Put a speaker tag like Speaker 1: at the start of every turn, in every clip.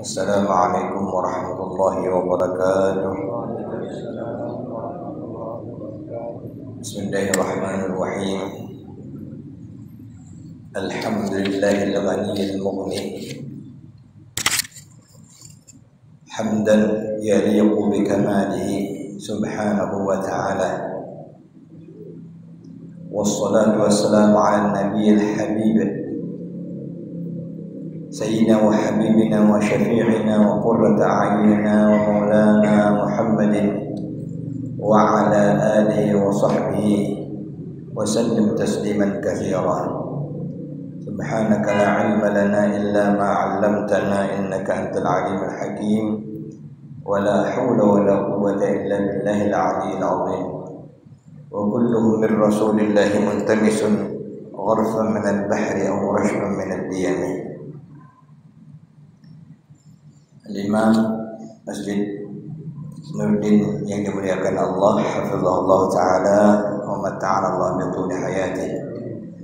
Speaker 1: Assalamualaikum warahmatullahi wabarakatuh. Bismillahirrahmanirrahim. Alhamdulillahil ghaniyil mughni hamdan yaliqu bi kamalihi subhanahu wa ta'ala. Wassalatu wassalamu ala nabiyil habib سيدنا وحبيبنا وشفيعنا وقرة أعيننا ومولانا محمد وعلى آله وصحبه وسلم تسليما كثيرا. سبحانك لا علم لنا إلا ما علمتنا إنك أنت العليم الحكيم ولا حول ولا قوة إلا بالله العلي العظيم. وكله من رسول الله ملتمس غرفا من البحر أو رشفا من الديم. Imam Masjid Nuruddin yang dimuliakan Allah, hafizahullah ta'ala wa mata'ala Allah bituli hayati.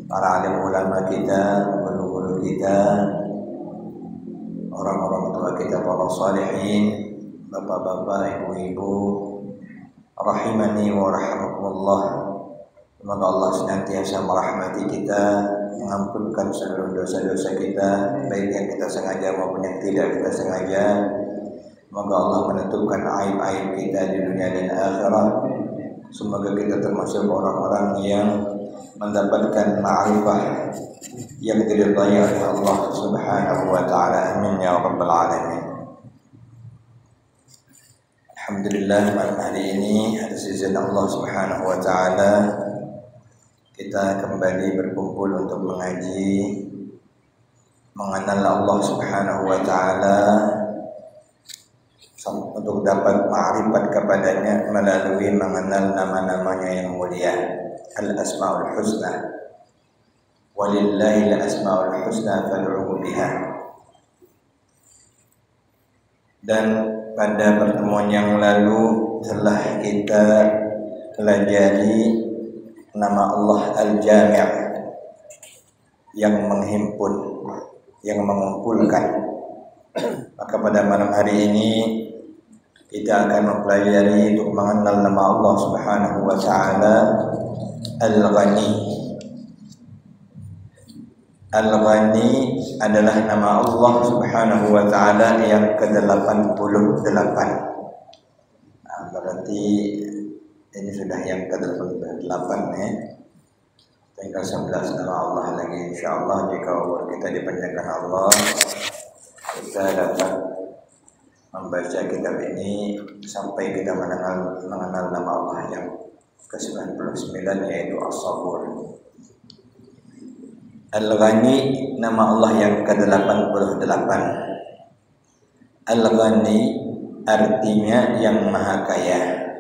Speaker 1: Para alim ulama kita, guru-guru kita, orang-orang tua kita, para salihin, bapak-bapak, ibu-ibu, rahimani wa rahimakumullah. Semoga Allah senantiasa merahmati kita, mengampunkan seluruh dosa-dosa kita, baik yang kita sengaja maupun yang tidak kita sengaja. Semoga Allah menentukan aib-aib kita di dunia dan akhirat. Semoga kita termasuk orang-orang yang mendapatkan ma'rifah yang diridhai oleh Allah Subhanahu wa ta'ala. Amin ya rabbal alamin. Alhamdulillah, malam hari ini atas izin Allah Subhanahu wa ta'ala kita kembali berkumpul untuk mengaji, mengenal Allah Subhanahu wa ta'ala, untuk dapat ma'rifat kepadanya melalui mengenal nama-namanya yang mulia, Al-Asma'ul Husna. Walillahil asma'ul husna fad'uhu biha. Dan pada pertemuan yang lalu telah kita pelajari nama Allah Al-Jami' yang menghimpun, yang mengumpulkan. Maka pada malam hari ini kita akan mempelajari untuk mengenal nama Allah Subhanahu wa ta'ala Al-Ghani. Al-Ghani adalah nama Allah Subhanahu wa ta'ala yang ke-88. Nah, berarti ini sudah yang ke-88 ya. Tinggal 11 nama Allah lagi, insyaallah. Jika umur kita dipanjangkan Allah, kita dapat membaca kitab ini sampai kita mengenal nama Allah yang ke-99, yaitu As-Sabur. Al-Ghani, nama Allah yang ke-88. Al-Ghani artinya yang maha kaya.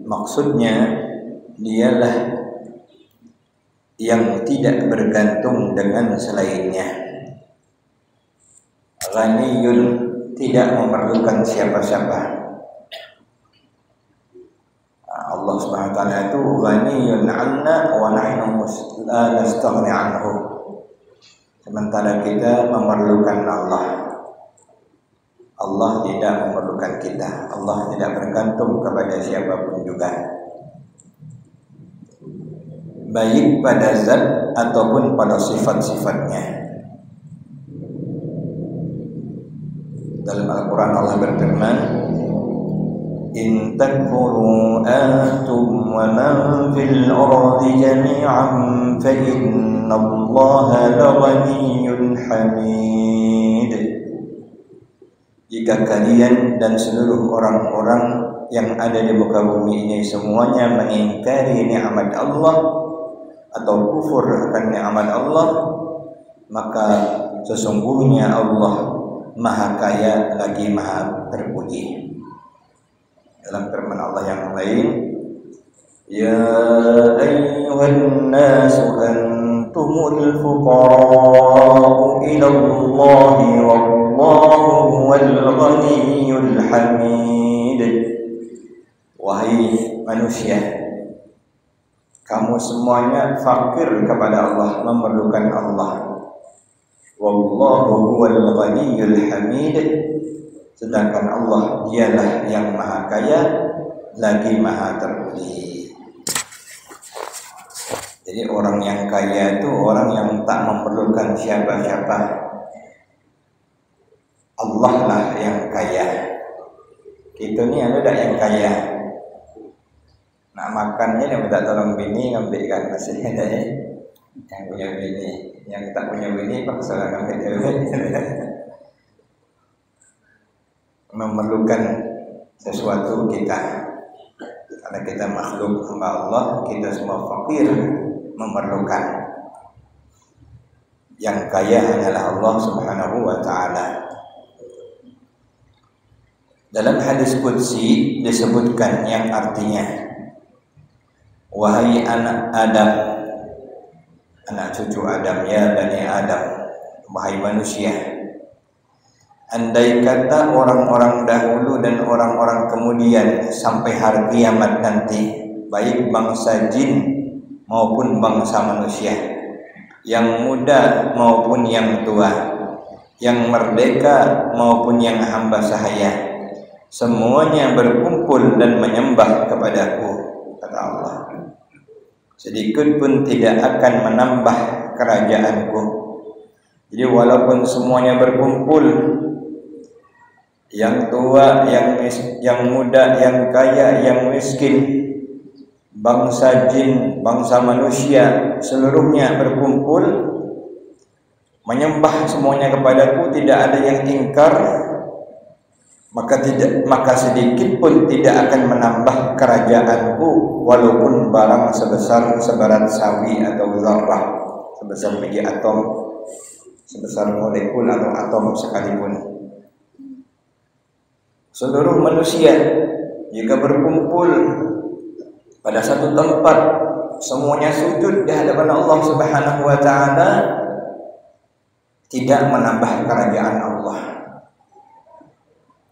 Speaker 1: Maksudnya dialah yang tidak bergantung dengan selainnya. Ghaniyun, tidak memerlukan siapa-siapa. Allah Subhanahu wa ta'ala itu ghaniyun 'anna wa nahnu la nastaghni 'anhu. Sementara kita memerlukan Allah. Allah tidak memerlukan kita. Allah tidak bergantung kepada siapapun juga, baik pada zat ataupun pada sifat-sifatnya. Dalam Al-Quran Allah berfirman, in takfuru antum wa man fil ardi jami'an fa inna Allaha laghaniyyun hamid. Jika kalian dan seluruh orang-orang yang ada di muka bumi ini semuanya mengingkari nikmat Allah atau kufur akan nikmat Allah, maka sesungguhnya Allah maha kaya lagi maha terpuji. Dalam firman Allah yang lain, ya ayyuhan nasu antumul fuqara'u ila Allahi wallahu huwal ghaniyyul hamid. Wahai manusia, kamu semuanya fakir kepada Allah, memerlukan Allah. Wallahu huwal ghaniyyul hamid. Sedangkan Allah dialah yang maha kaya lagi maha terpuji. Jadi orang yang kaya itu orang yang tak memerlukan siapa-siapa. Allah lah yang kaya. Kita ni ada tak yang kaya? Nak makannya dia minta tolong bini ngambilkan masih ada yang punya bini. Yang tak punya bini paksa ngambil duit. Memerlukan sesuatu kita. Karena kita makhluk hamba Allah, kita semua fakir, memerlukan. Yang kaya hanyalah Allah Subhanahu wa taala. Dalam hadis qudsi disebutkan yang artinya, wahai anak Adam, anak cucu Adam, ya Bani Adam, wahai manusia, andai kata orang-orang dahulu dan orang-orang kemudian sampai hari kiamat nanti, baik bangsa jin maupun bangsa manusia, yang muda maupun yang tua, yang merdeka maupun yang hamba sahaya, semuanya berkumpul dan menyembah kepadaku, kata Allah, sedikit pun tidak akan menambah kerajaanku. Jadi walaupun semuanya berkumpul, yang tua, yang muda, yang kaya, yang miskin, bangsa jin, bangsa manusia, seluruhnya berkumpul menyembah semuanya kepadaku, tidak ada yang ingkar, maka sedikit pun tidak akan menambah kerajaanku, walaupun barang sebesar sebarat sawi atau zarrah, sebesar biji atom, sebesar molekul atau atom sekalipun. Seluruh manusia jika berkumpul pada satu tempat, semuanya sujud di hadapan Allah Subhanahu wa taala, tidak menambah kerajaan Allah.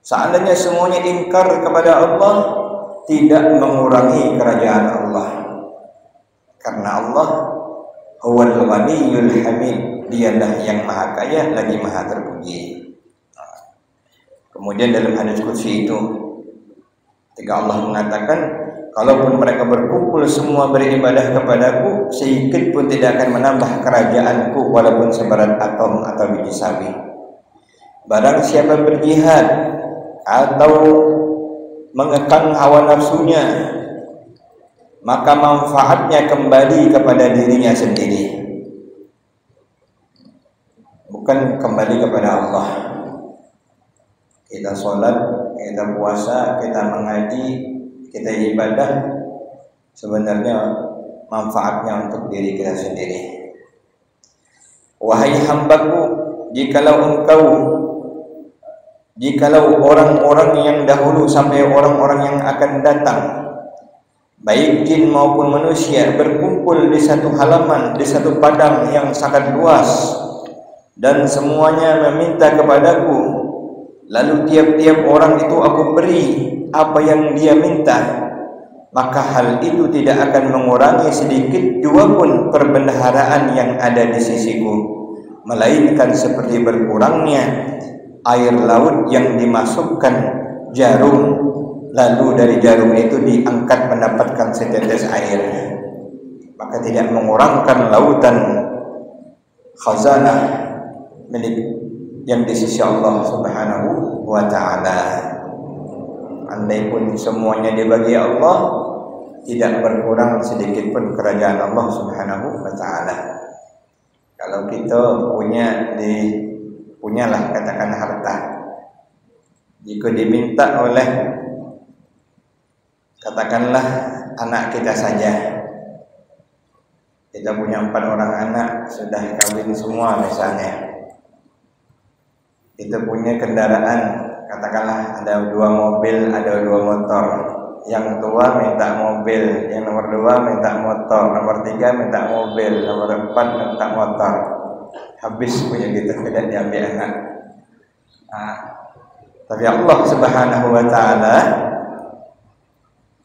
Speaker 1: Seandainya semuanya ingkar kepada Allah, tidak mengurangi kerajaan Allah. Karena Allah huwal ghaniyyul hamid, dialah yang maha kaya lagi maha terpuji. Kemudian dalam hadis qudsi itu, ketika Allah mengatakan, kalaupun mereka berkumpul semua beribadah kepadaku, sedikit pun tidak akan menambah kerajaanku, walaupun sebarat atom atau biji sawi. Barang siapa berjihad atau mengekang hawa nafsunya, maka manfaatnya kembali kepada dirinya sendiri, bukan kembali kepada Allah. Kita sholat, kita puasa, kita mengaji, kita ibadah, sebenarnya manfaatnya untuk diri kita sendiri. Wahai hambaku, jikalau orang-orang yang dahulu sampai orang-orang yang akan datang, baik jin maupun manusia, berkumpul di satu halaman, di satu padang yang sangat luas, dan semuanya meminta kepadaku, lalu tiap-tiap orang itu aku beri apa yang dia minta, maka hal itu tidak akan mengurangi sedikit jua pun perbendaharaan yang ada di sisiku, melainkan seperti berkurangnya air laut yang dimasukkan jarum, lalu dari jarum itu diangkat mendapatkan setetes air, maka tidak mengurangkan lautan khazanah milik yang di sisi Allah Subhanahu wa ta'ala. Andai pun semuanya dibagi Allah, tidak berkurang sedikit pun kerajaan Allah Subhanahu wa ta'ala. Kalau kita punyalah katakan harta, jika diminta oleh katakanlah anak kita saja, kita punya 4 orang anak, sudah kawin semua misalnya, kita punya kendaraan, katakanlah ada 2 mobil, ada 2 motor. Yang tua minta mobil, yang nomor 2 minta motor, nomor 3 minta mobil, nomor 4 minta motor. Habis punya kita, tidak diambil anak. Tapi Allah Subhanahu wa ta'ala,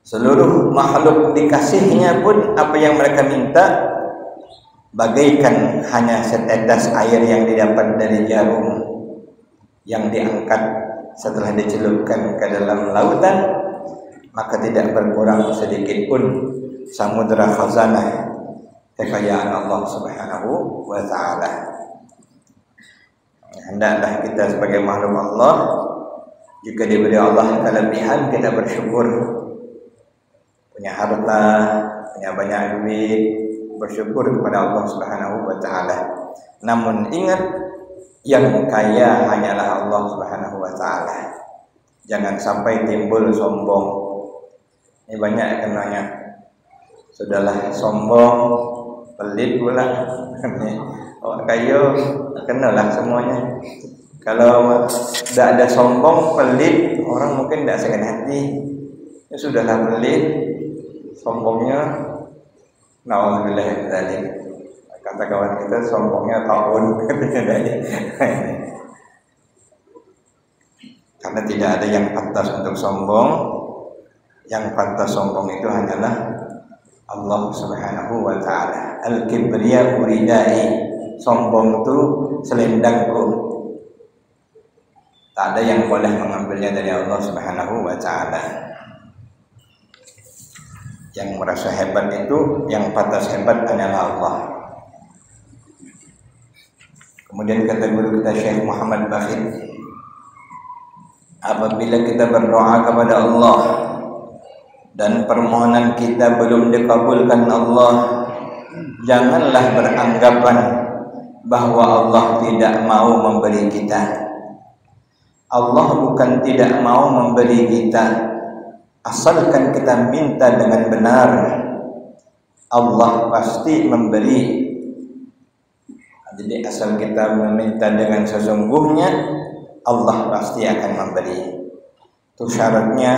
Speaker 1: seluruh makhluk dikasihnya pun apa yang mereka minta bagaikan hanya setetes air yang didapat dari jarum yang diangkat setelah dicelupkan ke dalam lautan, maka tidak berkurang sedikit pun samudra khazanah kekayaan Allah Subhanahu wa taala. Hendaklah kita sebagai makhluk Allah, jika diberi Allah kelebihan, kita bersyukur. Punya harta, punya banyak duit, bersyukur kepada Allah Subhanahu wa taala. Namun ingat, yang kaya hanyalah Allah Subhanahu wa taala. Jangan sampai timbul sombong. Ini banyak yang nanya, sudahlah sombong, pelit pula. Orang kaya kenalah semuanya. Kalau tidak ada sombong, pelit, orang mungkin tidak sakit hati. Ya sudahlah pelit, sombongnya naudzubillah min dzalik. Kata kawan kita, sombongnya tahun katanya. Karena tidak ada yang pantas untuk sombong. Yang pantas sombong itu hanyalah Allah Subhanahu wa taala. Al-kibriya uridai. Sombong itu selendangku. Tak ada yang boleh mengambilnya dari Allah Subhanahu wa taala. Yang merasa hebat itu, yang pantas hebat hanyalah Allah. Kemudian kata guru kita Syekh Muhammad Bakhir, apabila kita berdoa kepada Allah dan permohonan kita belum dikabulkan Allah, janganlah beranggapan bahwa Allah tidak mau memberi kita. Allah bukan tidak mau memberi kita, asalkan kita minta dengan benar, Allah pasti memberi. Jadi asal kita meminta dengan sesungguhnya, Allah pasti akan memberi. Itu syaratnya,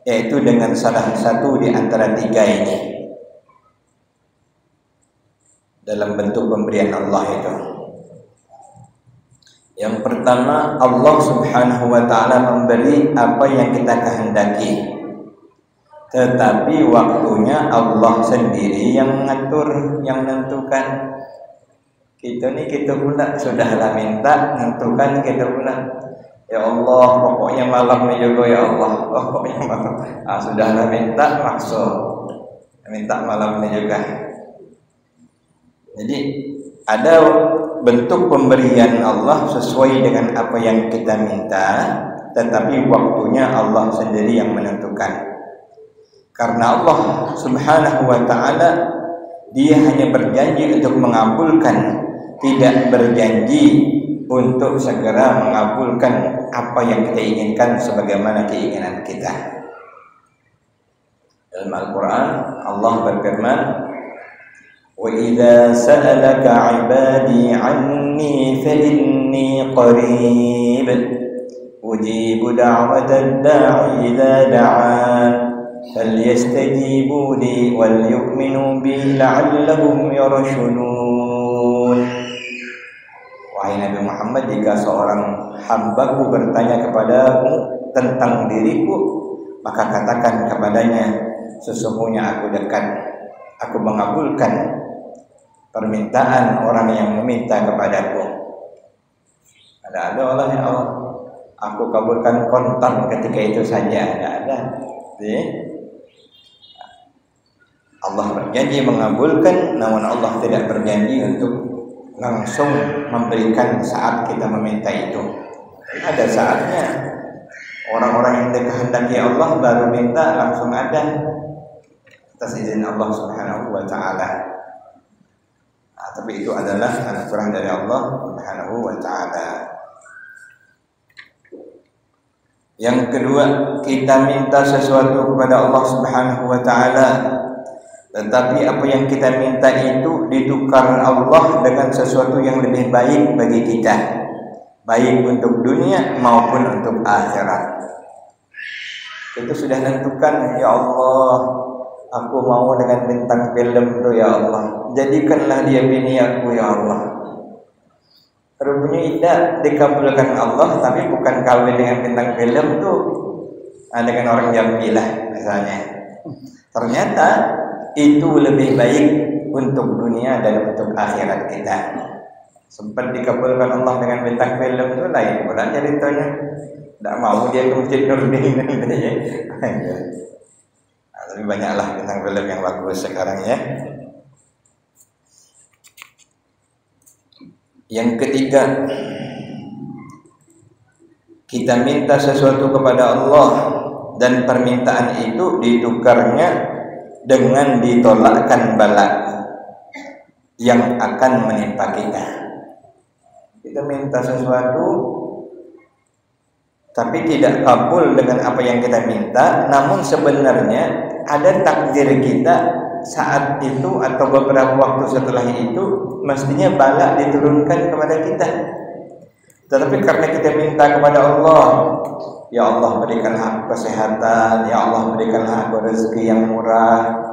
Speaker 1: yaitu dengan salah satu di antara tiga ini. Dalam bentuk pemberian Allah itu, yang pertama, Allah Subhanahu wa taala memberi apa yang kita kehendaki, tetapi waktunya Allah sendiri yang mengatur, yang menentukan. Kita pula sudahlah minta, menentukan kita pula. Ya Allah, pokoknya malam ni juga ya Allah, pokoknya malam. Sudahlah minta, maksud minta malam ni juga. Jadi ada bentuk pemberian Allah sesuai dengan apa yang kita minta, tetapi waktunya Allah sendiri yang menentukan. Karena Allah Subhanahu wa taala, Dia hanya berjanji untuk mengabulkan, tidak berjanji untuk segera mengabulkan apa yang kita inginkan sebagaimana keinginan kita. Dalam Al-Quran Allah berfirman, وَإِذَا سَأَلَكَ عِبَادِي عَنِّي فَإِنِّي قَرِيبٌ أُجِيبُ دَعْوَةَ الدَّاعِ إِذَا دَعَانِ فَلْيَسْتَجِيبُوا لِي وَلْيُؤْمِنُوا بِي لَعَلَّهُمْ يَرْشُدُونَ. Wahai Nabi Muhammad, jika seorang hambaku bertanya kepadamu tentang diriku, maka katakan kepadanya, sesungguhnya aku dekat, aku mengabulkan permintaan orang yang meminta kepadaku. Ada Allah ya Allah, aku kabulkan kontan ketika itu saja. Ada. Allah berjanji mengabulkan, namun Allah tidak berjanji untuk langsung memberikan saat kita meminta itu. Ada saatnya. Orang-orang yang dikehendaki Allah baru minta langsung ada, atas izin Allah Subhanahu wa taala. Tapi itu adalah anugerah dari Allah Subhanahu wa taala. Yang kedua, kita minta sesuatu kepada Allah Subhanahu wa taala, tetapi apa yang kita minta itu ditukar Allah dengan sesuatu yang lebih baik bagi kita, baik untuk dunia maupun untuk akhirat. Itu sudah tentukan, ya Allah, aku mau dengan bintang film tu ya Allah, jadikanlah dia bini aku ya Allah. Rupanya tidak dikabulkan Allah, tapi bukan kawin dengan bintang film tu, dengan orang Jambi lah misalnya. Ternyata itu lebih baik untuk dunia dan untuk akhirat kita. Sempat dikabulkan Allah dengan bintang film itu lain pula ceritanya. Tidak mau dia ke Masjid Nurdin. Tapi banyaklah bintang film yang bagus sekarang ya. Yang ketiga, kita minta sesuatu kepada Allah dan permintaan itu ditukarnya dengan ditolakkan bala yang akan menimpa kita. Kita minta sesuatu tapi tidak kabul dengan apa yang kita minta, namun sebenarnya ada takdir kita saat itu atau beberapa waktu setelah itu mestinya bala diturunkan kepada kita. Tetapi karena kita minta kepada Allah, ya Allah berikanlah aku kesehatan, ya Allah berikanlah aku rezeki yang murah.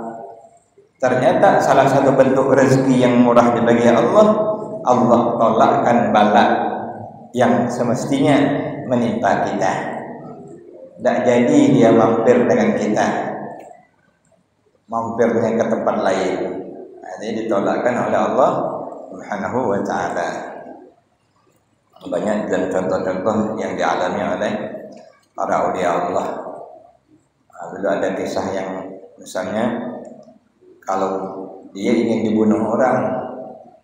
Speaker 1: Ternyata salah satu bentuk rezeki yang murah dibagi Allah, Allah tolakkan bala yang semestinya menimpa kita. Tidak jadi dia mampir dengan kita, mampirnya ke tempat lain. Ini ditolakkan oleh Allah Subhanahu wa ta'ala. Banyak dan contoh-contoh yang dialami oleh para aulia Allah. Dulu ada kisah yang misalnya kalau dia ingin dibunuh orang,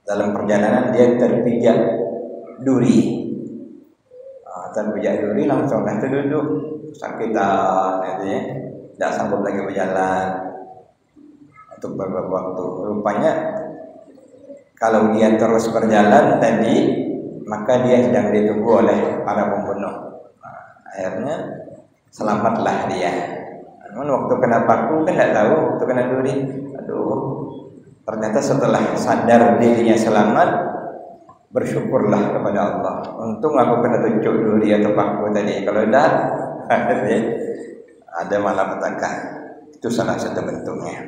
Speaker 1: dalam perjalanan dia terpijak duri. Terpijak duri langsung duduk sakitan gitu ya, tidak sanggup lagi berjalan untuk beberapa waktu. Rupanya kalau dia terus berjalan tadi, maka dia sedang ditunggu oleh para pembunuh. Akhirnya selamatlah dia. Namun waktu kena paku kan tidak tahu, waktu kena duri, aduh. Ternyata setelah sadar dirinya selamat, bersyukurlah kepada Allah. Untung aku kena tunjuk duri atau paku tadi. Kalau tidak, ada malapetaka. Itu salah satu bentuknya.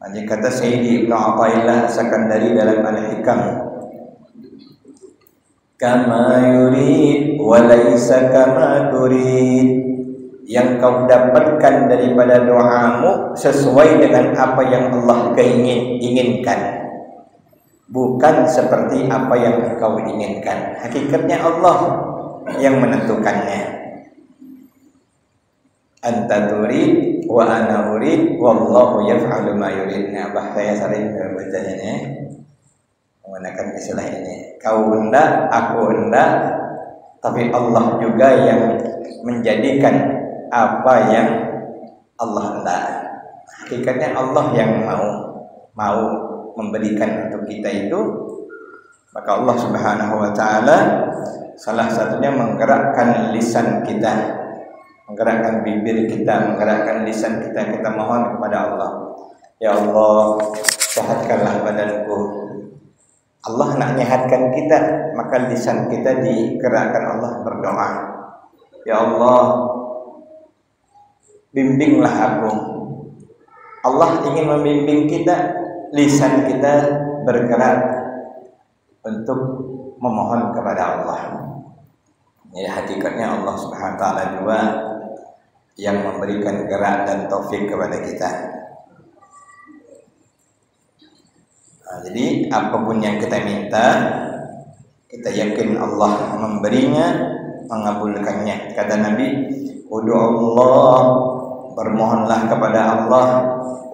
Speaker 1: Jadi kata Sayyidi Ibnu Athaillah Sakandari dalam Al-Hikam, kama yurid wa laisa kama turid. Yang kau dapatkan daripada doamu sesuai dengan apa yang Allah inginkan, bukan seperti apa yang engkau inginkan. Hakikatnya Allah yang menentukannya. Anta turid wa ana urid wallahu yaf'alu ma yurid. Nah, saya sering bacanya menggunakan istilah ini. Kau hendak, aku hendak, tapi Allah juga yang menjadikan apa yang Allah hendak. Hakikatnya Allah yang mau memberikan untuk kita itu. Maka Allah Subhanahu wa ta'ala salah satunya menggerakkan lisan kita, menggerakkan bibir kita, menggerakkan lisan kita. Kita mohon kepada Allah, ya Allah sehatkanlah badanku. Allah nak nyehatkan kita, maka lisan kita digerakkan Allah berdoa, ya Allah bimbinglah aku. Allah ingin membimbing kita, lisan kita bergerak untuk memohon kepada Allah. Ya, hakikatnya Allah Subhanahu wa ta'ala juga yang memberikan gerak dan taufik kepada kita. Jadi apapun yang kita minta, kita yakin Allah memberinya, mengabulkannya. Kata Nabi, ud'ullah, bermohonlah kepada Allah,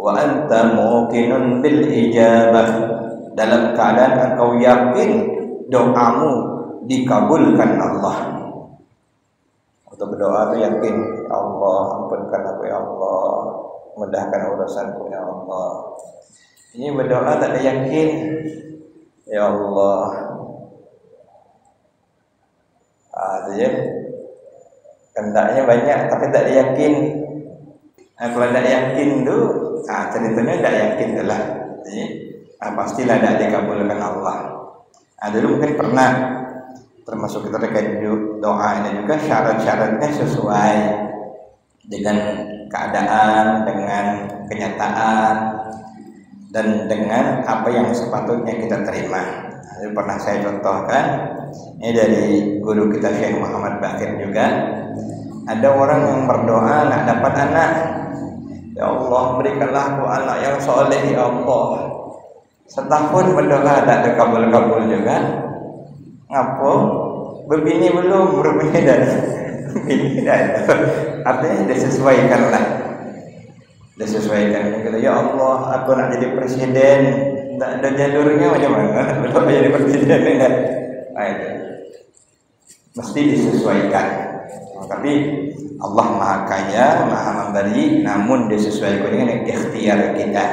Speaker 1: wa anta muqinun bil ijabah, dalam keadaan engkau yakin doamu dikabulkan Allah. Untuk berdoa itu yakin, ya Allah ampunkan aku, ya Allah mudahkan urusanku, ya Allah. Ini berdoa tak ada yakin, ya Allah. Itu ya, kendaknya banyak tapi tak ada yakin. Kalau tak yakin tu, ceritanya tak yakin itulah. Pastilah tak dikabulkan Allah. Dulu mungkin pernah, termasuk kita terkait doa ini juga syarat-syaratnya sesuai dengan keadaan, dengan kenyataan, dan dengan apa yang sepatutnya kita terima. Jadi pernah saya contohkan, ini dari guru kita Syekh Muhammad Bakir juga. Ada orang yang berdoa nak dapat anak, ya Allah berikanlah aku anak yang soleh, ya Allah. Setahun berdoa tak ada kabul-kabul juga. Ngapo? Berbini belum, berbini dah. Bini dah. Artinya disesuaikan lah. Disesuaikan. Kata, ya Allah, aku nak jadi presiden. Tak ada jalurnya macam mana? Belum jadi presiden enggak? Nah, itu. Mesti disesuaikan. Tapi Allah Maha Kaya, Maha Memberi, namun disesuaikan dengan ikhtiar kita.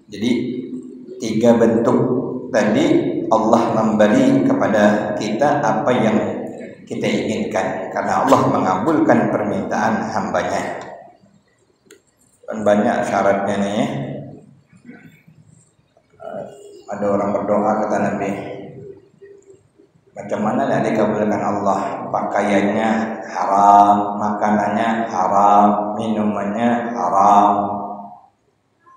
Speaker 1: Jadi 3 bentuk tadi Allah memberi kepada kita apa yang kita inginkan, karena Allah mengabulkan permintaan hambanya. Dan banyak syaratnya nih. Ada orang berdoa kata Nabi, macam mana nak dikabulkan Allah? Pakaiannya haram, makanannya haram, minumannya haram,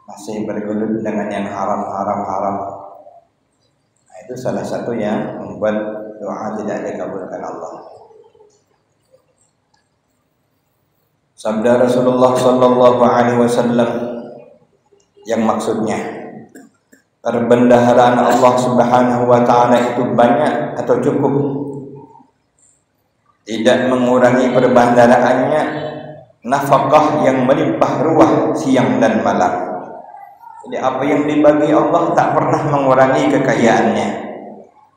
Speaker 1: masih bergelut dengan yang haram. Nah, itu salah satu yang membuat doa tidak dikabulkan Allah. Sabda Rasulullah sallallahu alaihi wasallam yang maksudnya perbendaharaan Allah Subhanahu wa taala itu banyak atau cukup, tidak mengurangi perbandaraannya nafkah yang melimpah ruah siang dan malam. Jadi apa yang dibagi Allah tak pernah mengurangi kekayaannya.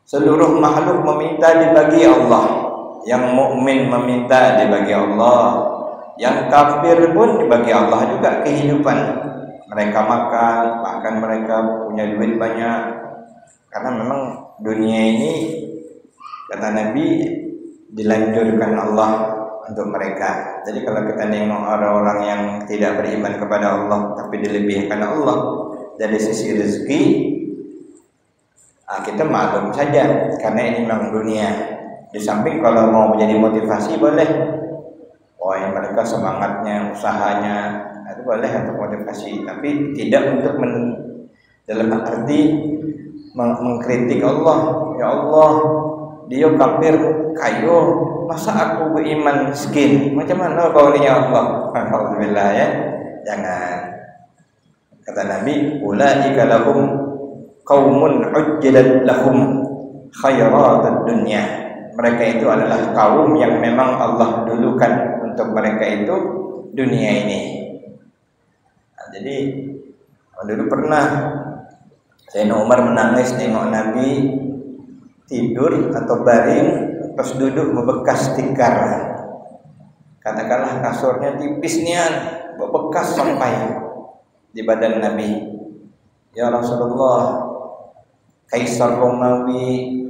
Speaker 1: Seluruh makhluk meminta dibagi Allah. Yang mukmin meminta dibagi Allah. Yang kafir pun dibagi Allah juga kehidupan. Mereka makan, bahkan mereka punya duit banyak. Karena memang dunia ini, kata Nabi, dilanjurkan Allah untuk mereka. Jadi kalau kita nengok orang-orang yang tidak beriman kepada Allah tapi dilebihkan Allah dari sisi rezeki, kita maklum saja, karena ini memang dunia. Di samping kalau mau menjadi motivasi boleh, mereka semangatnya, usahanya itu boleh untuk motivasi, tapi tidak untuk dalam arti mengkritik Allah. Ya Allah, dia kafir kayo, masa aku beriman miskin? Macam mana kau ni ya Allah? Alhamdulillah ya. Jangan. Kata Nabi, ulaika lahum qaumun ujjilat lahum khairatad dunya. Mereka itu adalah kaum yang memang Allah dulukan untuk mereka itu dunia ini. Nah, jadi dulu pernah Sayyidina Umar menangis tengok Nabi tidur atau baring, pas duduk membekas tikar. Katakanlah kasurnya tipis nian, bebekas sampai di badan Nabi. Ya Rasulullah, Kaisar Romawi,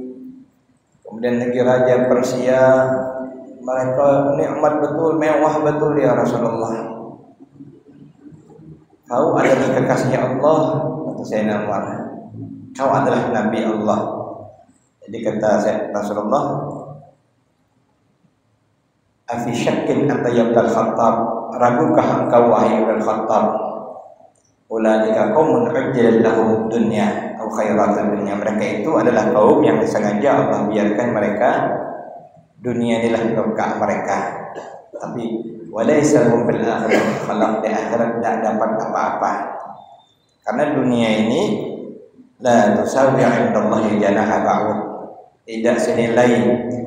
Speaker 1: kemudian negeri Raja Persia, mereka nikmat betul, mewah betul ya Rasulullah. Kau adalah kekasih Allah, kata Sayyidina Umar. Kau adalah Nabi Allah. Jadi kata Rasulullah, afi syakkin anta ya Ibn Khattab, ragukah engkau wahai Ibn Khattab? Ulaika qaumun ujjilat lahum dunya atau khairatun dunya. Mereka itu adalah kaum yang disengaja Allah biarkan mereka dunia inilah berkah mereka, tapi walaysa hum bil akhirati khalaq, di akhirat tidak dapat apa-apa. Karena dunia ini la tusawi 'indallahi janaha ba'ud, tidak senilai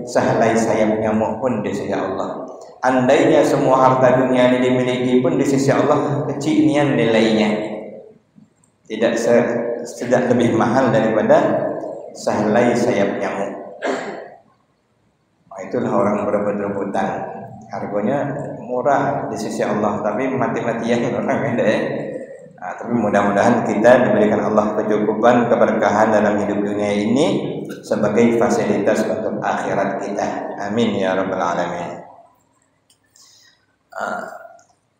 Speaker 1: sehelai sayap nyamuk pun di sisi Allah. Andainya semua harta dunia ini dimiliki pun di sisi Allah kecil nian nilainya, tidak lebih mahal daripada sehelai sayap nyamuk. Itulah orang berebut-rebutan, harganya murah di sisi Allah, tapi mati-matian orang ada. Tapi mudah-mudahan kita diberikan Allah kecukupan, keberkahan dalam hidup dunia ini sebagai fasilitas untuk akhirat kita. Amin ya rabbal alamin.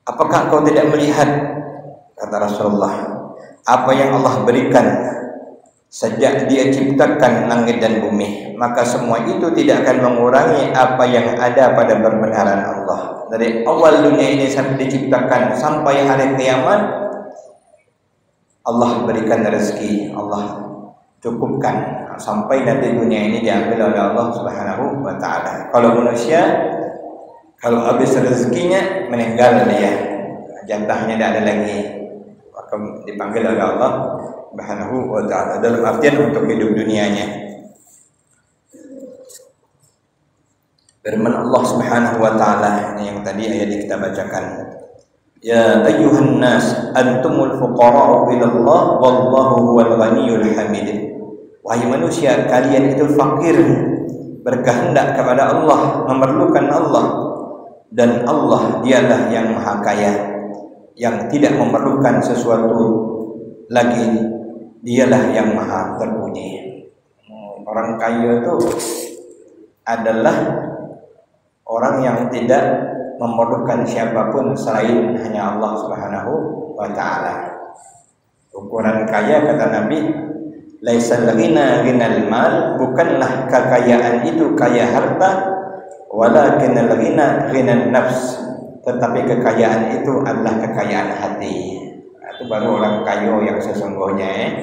Speaker 1: Apakah kau tidak melihat, kata Rasulullah, apa yang Allah berikan sejak Dia ciptakan langit dan bumi? Maka semua itu tidak akan mengurangi apa yang ada pada perbenaran Allah. Dari awal dunia ini sampai diciptakan sampai hari kiamat, Allah berikan rezeki, Allah cukupkan sampai nanti dunia ini diambil oleh Allah Subhanahu wa taala. Kalau manusia, kalau habis rezekinya meninggal dia, jatahnya tidak ada lagi. dipanggil oleh Allah Subhanahu wa ta'ala, dalam artian untuk hidup dunianya. Firman Allah Subhanahu wa ta'ala ini yang tadi ayat yang kita bacakan, ya ayyuhan nas antumul fuqara'u ila Allah wallahu huwal ghaniyyul hamid. Wahai manusia, kalian itu fakir, berkehendak kepada Allah, memerlukan Allah, dan Allah dialah yang maha kaya, yang tidak memerlukan sesuatu lagi, dialah yang maha terpuji. Orang kaya itu adalah orang yang tidak memerlukan siapapun selain hanya Allah Subhanahu wa ta'ala. Ukuran kaya, kata Nabi, laisal ghina ghinal mal, bukanlah kekayaan itu kaya harta, walakinnal ghina ghinan nafs, tetapi kekayaan itu adalah kekayaan hati. Itu baru orang kaya yang sesungguhnya.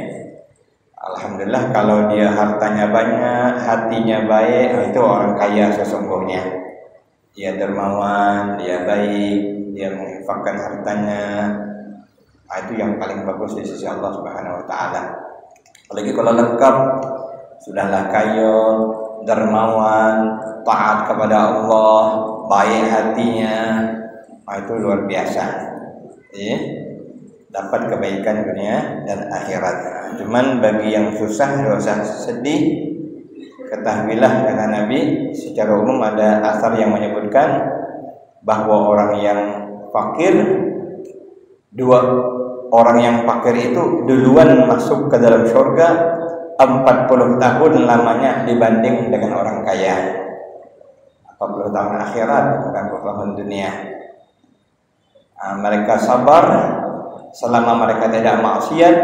Speaker 1: Alhamdulillah kalau dia hartanya banyak, hatinya baik, itu orang kaya sesungguhnya. Dia dermawan, dia baik, dia menginfakkan hartanya. Itu yang paling bagus di sisi Allah Subhanahu wa ta'ala. Apalagi kalau lengkap, sudahlah kaya, dermawan, taat kepada Allah, baik hatinya, itu luar biasa. Dapat kebaikan dunia dan akhirat. Cuman bagi yang susah, tidak usah sedih. Ketahuilah, kata Nabi, secara umum ada asar yang menyebutkan bahwa orang yang fakir, dua orang yang fakir itu duluan masuk ke dalam surga 40 tahun lamanya dibanding dengan orang kaya. 40 tahun akhirat, bukan 40 tahun dunia. Mereka sabar selama mereka tidak maksiat,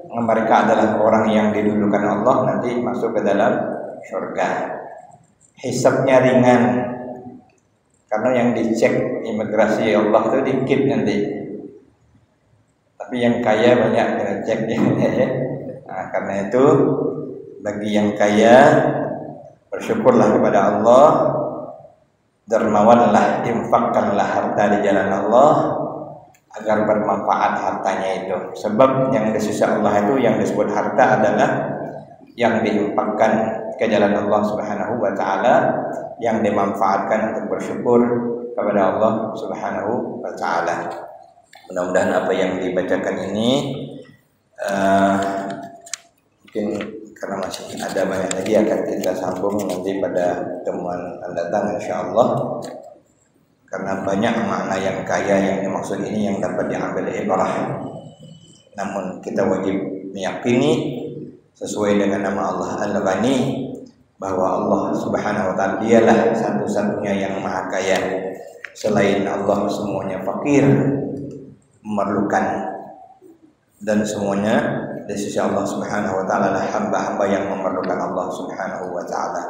Speaker 1: mereka adalah orang yang didulukan Allah, nanti masuk ke dalam surga. Hisabnya ringan, karena yang dicek imigrasi Allah itu dikit nanti. Tapi yang kaya banyak kena ceknya. Karena itu bagi yang kaya, bersyukurlah kepada Allah, dermawanlah, infakkanlah harta di jalan Allah agar bermanfaat hartanya itu. Sebab yang di sisi Allah itu yang disebut harta adalah yang diinfakkan ke jalan Allah Subhanahu wa ta'ala, yang dimanfaatkan untuk bersyukur kepada Allah Subhanahu wa ta'ala. Mudah-mudahan apa yang dibacakan ini mungkin karena masih ada banyak lagi akan kita sambung nanti pada pertemuan akan datang insyaallah. Karena banyak makna yang kaya yang dimaksud ini yang dapat diambil ibrah. Namun kita wajib meyakini sesuai dengan nama Allah Al-Ghani, bahwa Allah Subhanahu wa ta'ala dialah satu-satunya yang maha kaya. Selain Allah semuanya fakir, memerlukan, dan semuanya di sisi Allah Subhanahu wa ta'ala adalah hamba-hamba yang memerlukan Allah Subhanahu wa ta'ala.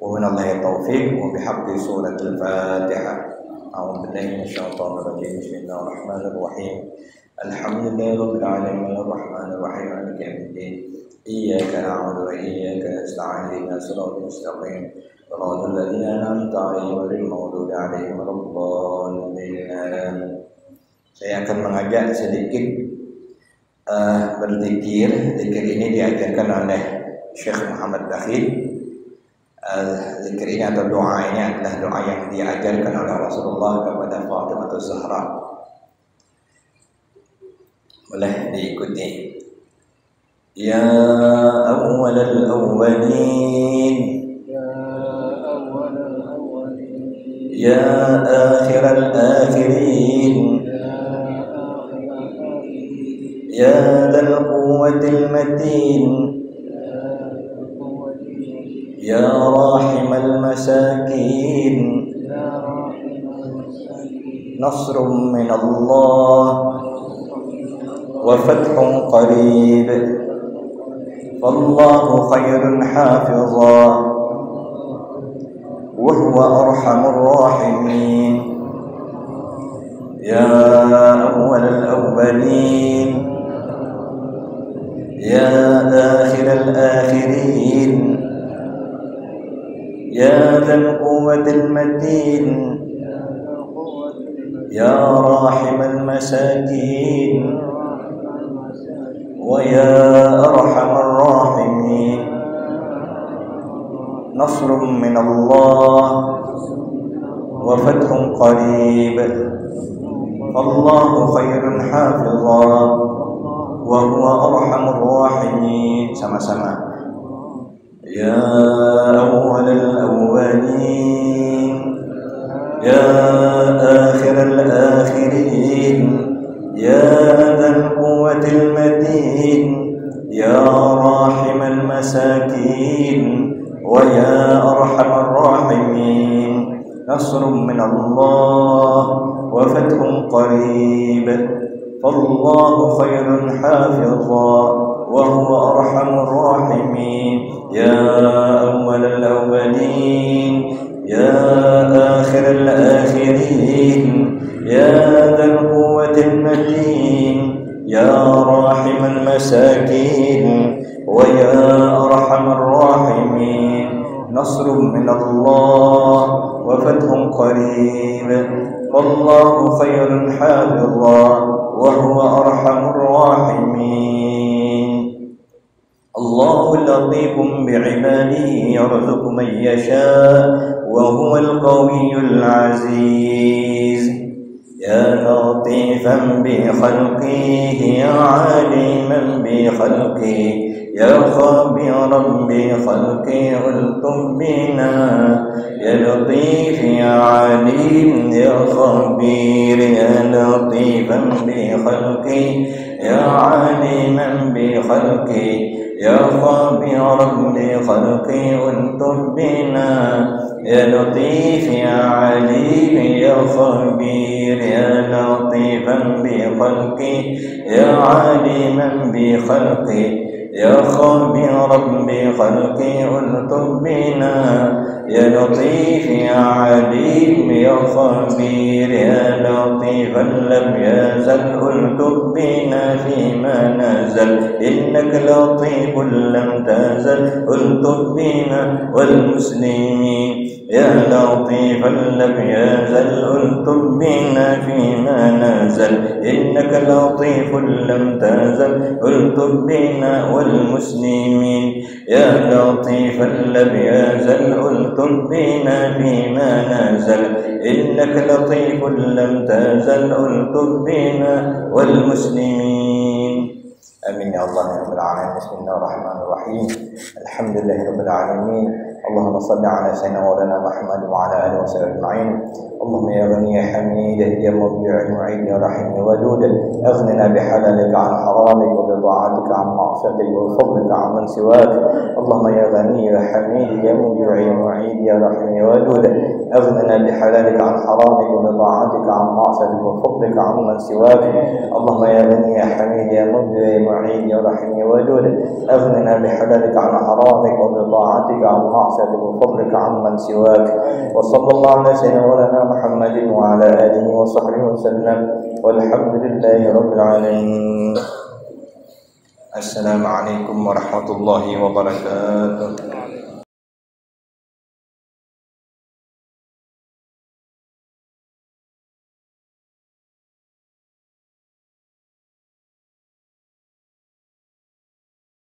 Speaker 1: Wa billahi taufiq wa bihaqqi suratul Fatihah. A'udzu billahi minasyaitonir rajim. Bismillahirrahmanirrahim. Alhamdulillahirabbil alamin arrahmanir rahim maliki yaumiddin. Iyyaka na'budu wa iyyaka nasta'in ihdinas siratal mustaqim siratal ladzina an'amta 'alaihim ghairil maghdubi 'alaihim waladdallin. Saya akan mengajak sedikit berzikir. Zikir ini diajarkan oleh Syekh Muhammad Bakhil. Zikir ini atau doa ini adalah doa yang diajarkan oleh Rasulullah kepada Fatimah Az-Zahra. Boleh diikuti. Ya awwalal awwalin, ya akhiral akhirin, ya dzal quwwatil matin, ya rahimal masakin, nasrun min Allah wa fathun qarib, wallahu khairun hafizah wa huwa arhamur rahimin. Ya awwalal awwalin, ya akhiral akhirin, ya dzal quwwatil matin, ya rahimal masakin, ويا أرحم الراحمين نصر من الله وفتح قريب فالله خير حافظا وهو أرحم الراحمين. Sama-sama. يا أول الأولين يا آخر الآخرين يا ذا القوة المتين يا راحم المساكين ويا أرحم الراحمين نصر من الله وفتح قريب فالله خير حافظا وهو أرحم الراحمين. يا أول الأولين يا آخر الآخرين يا ذا القوة المتين يا راحم المساكين ويا أرحم الراحمين نصر من الله وفتح قريب والله خير حافظا وهو أرحم الراحمين. الله لطيف بعباده يرزق من يشاء وهو القوي العزيز. يا لطيفا بخلقه يا عالما بخلقه يا خبيرا بخلقه الطف بنا يا لطيف يا عليم يا خبير يا لطيفا بخلقه يا عالما بخلقه يا خبيرا بخلقه الطف بنا يا لطيف يا عليم يا خبير يا لطيفا بخلقه يا عالما بخلقه يا خبيرا بخلقه الطف بنا يا لطيف يا عليم يا خبير يا لطيفا لم يزل الطف بنا فيما نزل إنك لطيف لم تزل الطف بنا والمسلمين يا لطيفا لم يزل الطف بنا فيما نزل إنك لطيف لم تزل الطف بنا والمسلمين يا لطيفا لم يزل الطف بنا فيما نزل إنك لطيف لم تزل الطف بنا والمسلمين. آمين يا الله يا رب العالمين. بسم الله الرحمن الرحيم الحمد لله رب العالمين. اللهم صل على سيدنا مولانا محمد وعلى آله وصحبه أجمعين. اللهم يا غني يا حميد يا مبدع المعين يا رحيم يا ودود أغننا بحلالك عن حرامك وبطاعتك عن معصيتك وفضلك عن من سواك. اللهم يا غني يا حميد يا مبدع يا معين يا رحيم يا ودود أغننا بحلالك عن حرامك وبطاعتك عن معصيتك وفضلك عن من سواك. اللهم يا غني يا حميد يا مبدع يا معين يا رحيم يا ودود أغننا بحلالك عن حرامك وبطاعتك عن معصيتك وفضلك عن من سواك. وصلى الله على سيدنا مولانا محمد وعلى آله وصحبه وسلم والحمد لله رب العالمين. السلام عليكم ورحمة الله وبركاته.